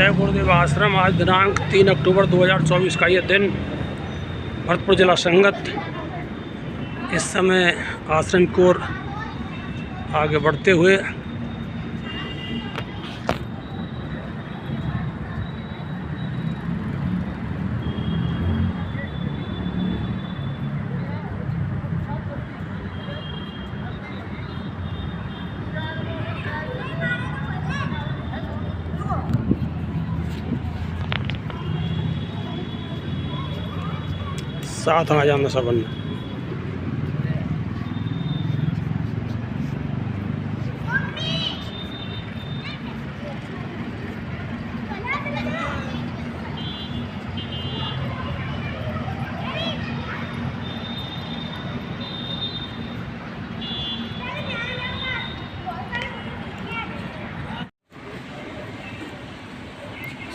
जय गुरुदेव आश्रम। आज दिनांक 3 अक्टूबर 2024 का ये दिन, भरतपुर जिला संगत इस समय आश्रम की ओर आगे बढ़ते हुए साथ आ जाना सबन।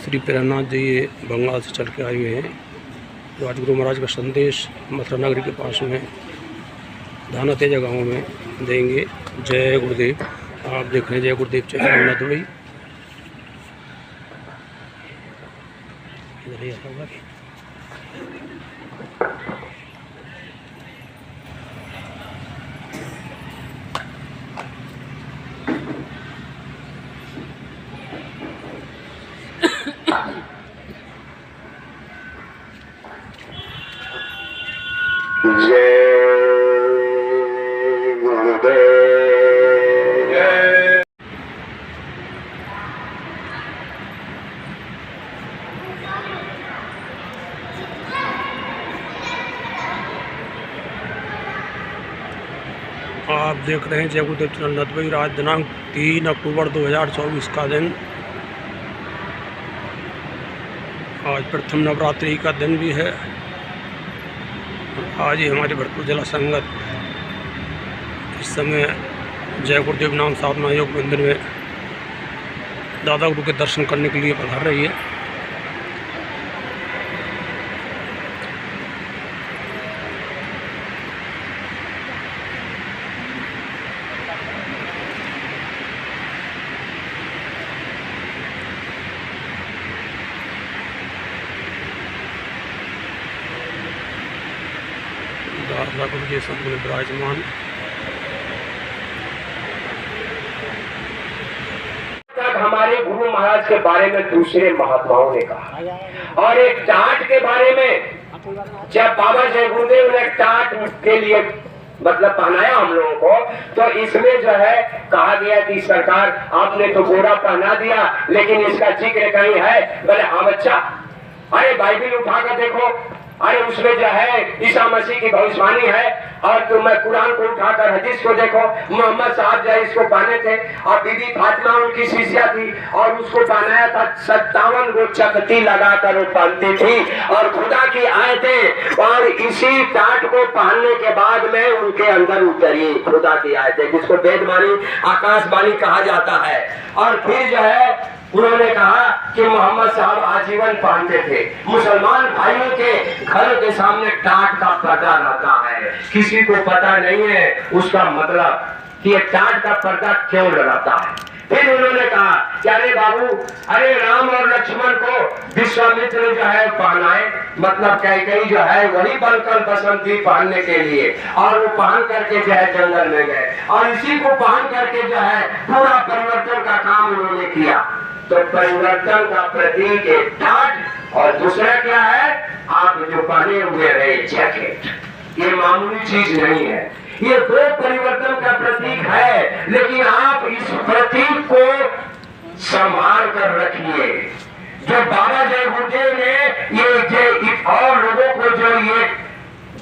श्री प्रेमनाथ जी ये बंगाल से चल के आए हुए हैं। राजगुरु महाराज का संदेश मथुरा नगरी के पास में धाना तेजा गाँव में देंगे। जय गुरुदेव। आप देख रहे हैं जय गुरुदेव चैनल दुबई। आप देख रहे हैं जय गुरुदेव चैनल दुबई। आज दिनांक 3 अक्टूबर 2024 का दिन। आज प्रथम नवरात्रि का दिन भी है। आज ही हमारे भरतपुर जिला संगत इस समय जय गुरुदेव नाम साधना योग मंदिर में दादा गुरु के दर्शन करने के लिए पधार रही है। दादा गुरु जी सब में विराजमान। हमारे गुरु महाराज के बारे में दूसरे महात्माओं ने कहा, और एक टाट के बारे में जब बाबा जय गुरुदेव ने टाट के लिए मतलब पहनाया हम लोगों को, तो इसमें जो है कहा गया कि सरकार आपने तो गोरा पहना दिया, लेकिन इसका जिक्र कहीं है? बोले हाँ बच्चा, अरे बाइबिल उठाकर देखो, अरे उसमें जो है ईसा मसीह की भविष्यवाणी है। और तुम कुरान को उठाकर हदीस को देखो, मोहम्मद साहब जो है इसको पहने थे, और बीबी फातिमा उनकी शिष्या थी, और उसको पहनाया था। 57 गो चकती लगाकर वो पहनती थी, और खुदा की आयतें, और इसी टाट को पहनने के बाद में उनके अंदर उतरी खुदा की आयतें, जिसको वेदवाणी आकाशवाणी कहा जाता है। और फिर जो है उन्होंने कहा कि मोहम्मद साहब आजीवन पहनते थे। मुसलमान भाइयों के घरों के सामने टाट का पर्दा रहता है, किसी को पता नहीं है उसका मतलब कि ये टाट का पर्दा क्यों लगाता है। फिर उन्होंने कहा कि अरे बाबू, अरे राम और लक्ष्मण को विश्वामित्र जो है पहनाए, मतलब कई जो है वही बनकर बसंती पहनने के लिए, और वो पहन करके जो है जंगल में गए, और इसी को पहन करके जो है पूरा परिवर्तन का काम उन्होंने किया। तो परिवर्तन का प्रतीक एक टाट, और दूसरा क्या है? आप जो पहने हुए रहे जैकेट, ये मामूली चीज नहीं है, ये दो परिवर्तन का प्रतीक है। लेकिन आप इस प्रतीक को संभाल कर रखिए। जो बाबा जय गुरुदेव ने ये और लोगों को जो ये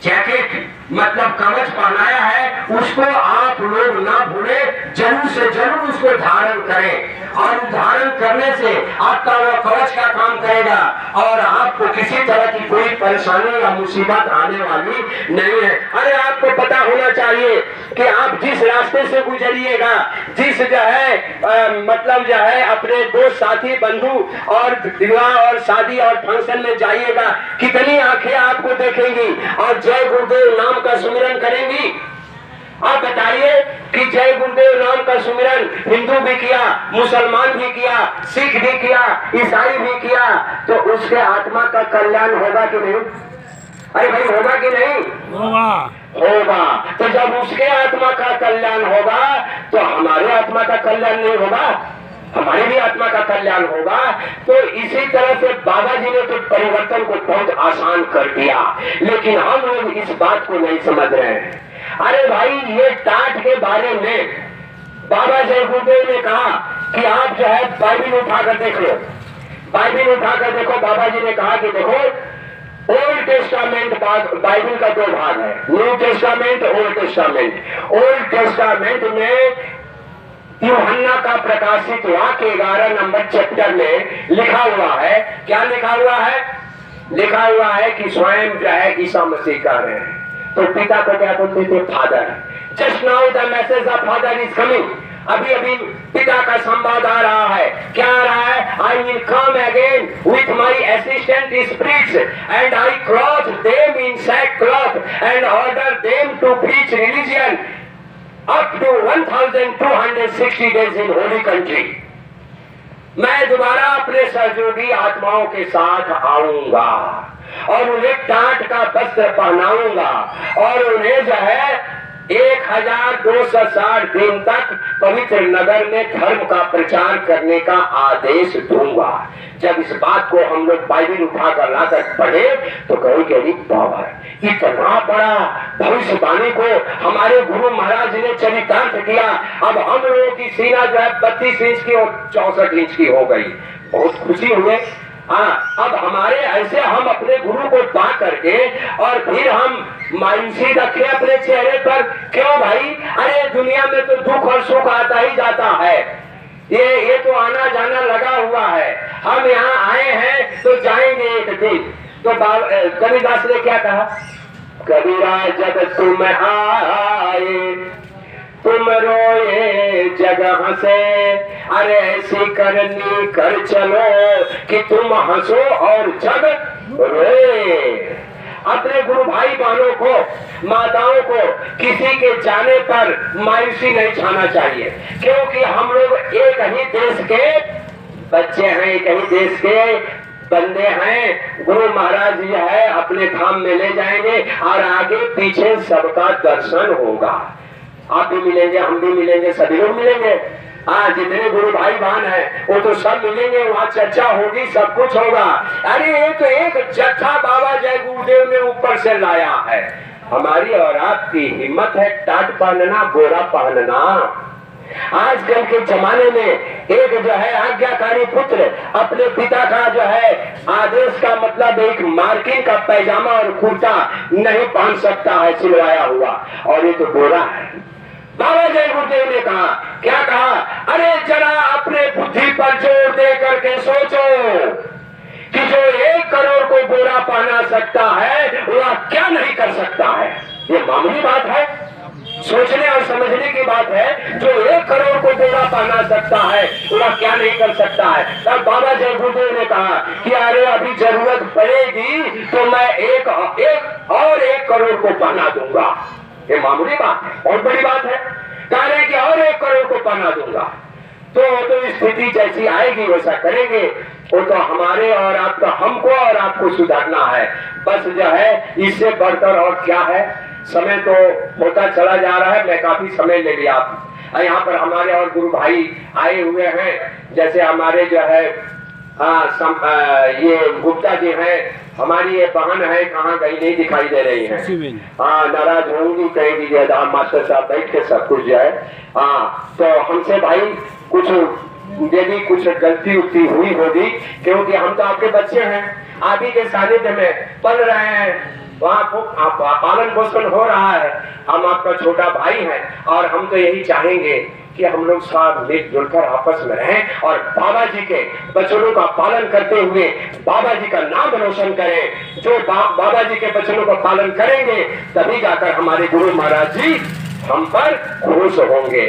जैकेट मतलब कवच पहनाया है, उसको आप लोग ना भूले, जरूर से जरूर उसको धारण करें। और धारण करने से आपका वो कवच का काम करेगा, और आपको किसी तरह की कोई परेशानी या मुसीबत आने वाली नहीं है। अरे आपको पता होना चाहिए कि आप जिस रास्ते से गुजरिएगा, जिस जो है मतलब जो है अपने दोस्त साथी बंधु और विवाह और शादी और फंक्शन में जाइएगा, कितनी आंखें आपको देखेंगी और जय गुरुदेव नाम का सुमिरन करेंगी। आप बताइए कि जय गुरुदेव नाम का सुमिरन हिंदू भी किया, मुसलमान भी किया, सिख भी किया, ईसाई भी किया, तो उसके आत्मा का कल्याण होगा कि नहीं? अरे भाई होगा कि नहीं? होगा। तो जब उसके आत्मा का कल्याण होगा तो हमारे आत्मा का कल्याण नहीं होगा? हमारी भी आत्मा का कल्याण होगा। तो इसी तरह से बाबा जी ने तो परिवर्तन को बहुत आसान कर दिया, लेकिन हम लोग इस बात को नहीं समझ रहे हैं। अरे भाई ये टाट के बारे में बाबा जय गुरुदेव ने कहा कि आप जो है बाइबिल उठाकर देख लो, बाइबिल उठाकर देखो। बाबा जी ने कहा कि देखो ओल्ड टेस्टामेंट बाइबिल का दो भाग है, new testament, old testament. Old testament में यूहन्ना का प्रकाशित वाक्य 11 नंबर चैप्टर में लिखा हुआ है, क्या लिखा हुआ है? लिखा हुआ है कि स्वयं जो है ईसा मसीह कह रहे हैं। तो पिता को क्या बोलते थे? Father. Just now the message of father is coming. अभी अभी पिता का संवाद आ रहा है। क्या आ रहा है? I will come again with my assistant spirits and I cloth them in sackcloth and order them to preach religion up to 1260 days in holy country। मैं दोबारा अपने सहयोगी आत्माओं के साथ आऊंगा और उन्हें टाट का वस्त्र पहनाऊंगा और उन्हें जो है 1260 दिन तक पवित्र नगर में धर्म का प्रचार करने का आदेश दूंगा। जब इस बात को हम लोग बाइबिल उठाकर लाकर पढ़े तो कहो कि अरे बाबा इतना बड़ा भविष्यवाणी को हमारे गुरु महाराज ने चरितार्थ किया। अब हम लोगों की सीना जो है 32 इंच की और 64 इंच की हो गई। बहुत खुशी हुए। अब हमारे ऐसे हम अपने गुरु को पा करके और फिर हम मायूसी रखे अपने चेहरे पर। क्यों भाई? अरे दुनिया में तो दुख और सुख आता ही जाता है, ये तो आना जाना लगा हुआ है। हम यहाँ आए हैं तो जाएंगे एक दिन। तो कबीरदास ने क्या कहा? कबीरा जब तुम आए तुम रोए जगह से, अरे ऐसी करनी कर चलो कि तुम हंसो और जग रोए। अपने गुरु भाई बहनों को, माताओं को किसी के जाने पर मायूसी नहीं छाना चाहिए, क्योंकि हम लोग एक ही देश के बच्चे हैं, एक ही देश के बंदे हैं। गुरु महाराज जी है अपने धाम में ले जाएंगे और आगे पीछे सबका दर्शन होगा। आप भी मिलेंगे, हम भी मिलेंगे, सभी लोग मिलेंगे। जितने गुरु भाई बहन हैं वो तो सब मिलेंगे, वहाँ चर्चा होगी, सब कुछ होगा। अरे ये तो एक जत्था बाबा जय गुरुदेव ने ऊपर से लाया है। हमारी और आपकी हिम्मत है टाट पहनना, बोरा पहनना। आजकल के जमाने में एक जो है आज्ञाकारी पुत्र अपने पिता का जो है आदेश का मतलब एक मार्किन का पैजामा और कुर्ता नहीं पहन सकता है सिलवाया हुआ, और ये तो बोरा है। बाबा जय गुरुदेव ने कहा, क्या कहा? अरे जरा अपने बुद्धि पर जोर दे करके सोचो कि जो 1 करोड़ को बोरा पहना सकता है वह क्या नहीं कर सकता है। ये मामूली बात है, सोचने और समझने की बात है। जो 1 करोड़ को बोरा पहना सकता है वह क्या नहीं कर सकता है। तब बाबा जय गुरुदेव ने कहा कि अरे अभी जरूरत पड़ेगी तो मैं एक और 1 करोड़ को पहना दूंगा। ये मामूली बात है, बहुत बड़ी बात है। कह रहे कि और 1 करोड़ को पहना दूंगा। तो स्थिति जैसी आएगी वैसा करेंगे। वो तो हमारे और आपका, हमको और आपको सुधारना है बस जो है। इससे बढ़कर और क्या है? समय तो होता चला जा रहा है, मैं काफी समय ले लिया। यहाँ पर हमारे और गुरु भाई आए हुए हैं, जैसे हमारे जो है ये गुप्ता जी हैं, हमारी ये बहन है, कहाँ गई नहीं दिखाई दे रही है। नाराज होंगी, कहेगी मास्टर साहब बैठ के सब कुछ जो है। तो हमसे भाई कुछ यदि कुछ गलती उलती हुई होगी, क्योंकि हम तो आपके बच्चे हैं, आप ही के सानिध्य में पल रहे हैं, वहाँ पालन पोषण हो रहा है। हम आपका छोटा भाई हैं और हम तो यही चाहेंगे कि हम लोग सब मिलजुल कर आपस में रहें और बाबा जी के वचनों का पालन करते हुए बाबा जी का नाम रोशन करें। जो बाबा जी के वचनों का पालन करेंगे तभी जाकर हमारे गुरु महाराज जी हम पर खुश होंगे।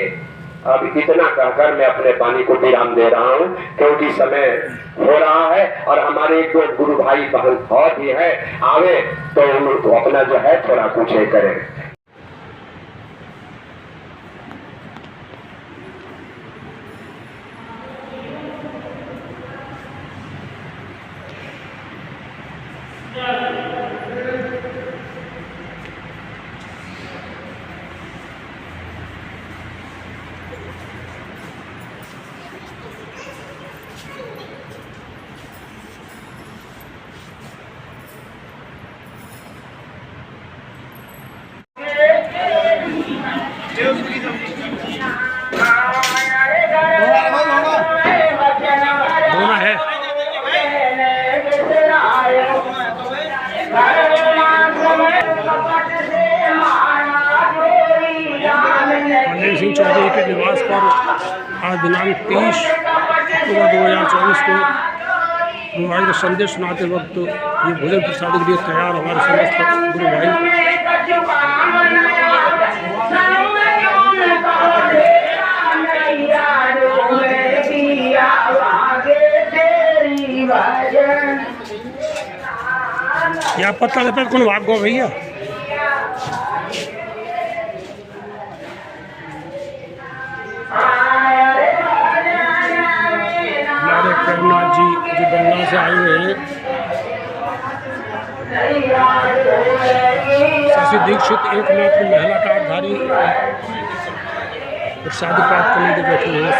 अब इतना कहकर मैं अपने वाणी को विराम दे रहा हूँ, क्योंकि समय हो रहा है और हमारे 2 गुरु भाई बहन और भी है, आवे तो उनको अपना जो है थोड़ा कुछ करें। चौधरी के निवास पर आज दिनांक 30 अक्टूबर 2024 को गुरु महाराज का संदेश सुनाते वक्त ये भोजन प्रसाद के लिए तैयार हमारे समस्त गुरु भाई। या पत्ता लपेट कौन भाग गो भैया। हमारे प्रेमनाथ जी जो बंगाल से आए हुए हैं, शशि दीक्षित एकमात्र महिला कार्डधारी प्रसाद प्राप्त करने के बैठे हुए हैं।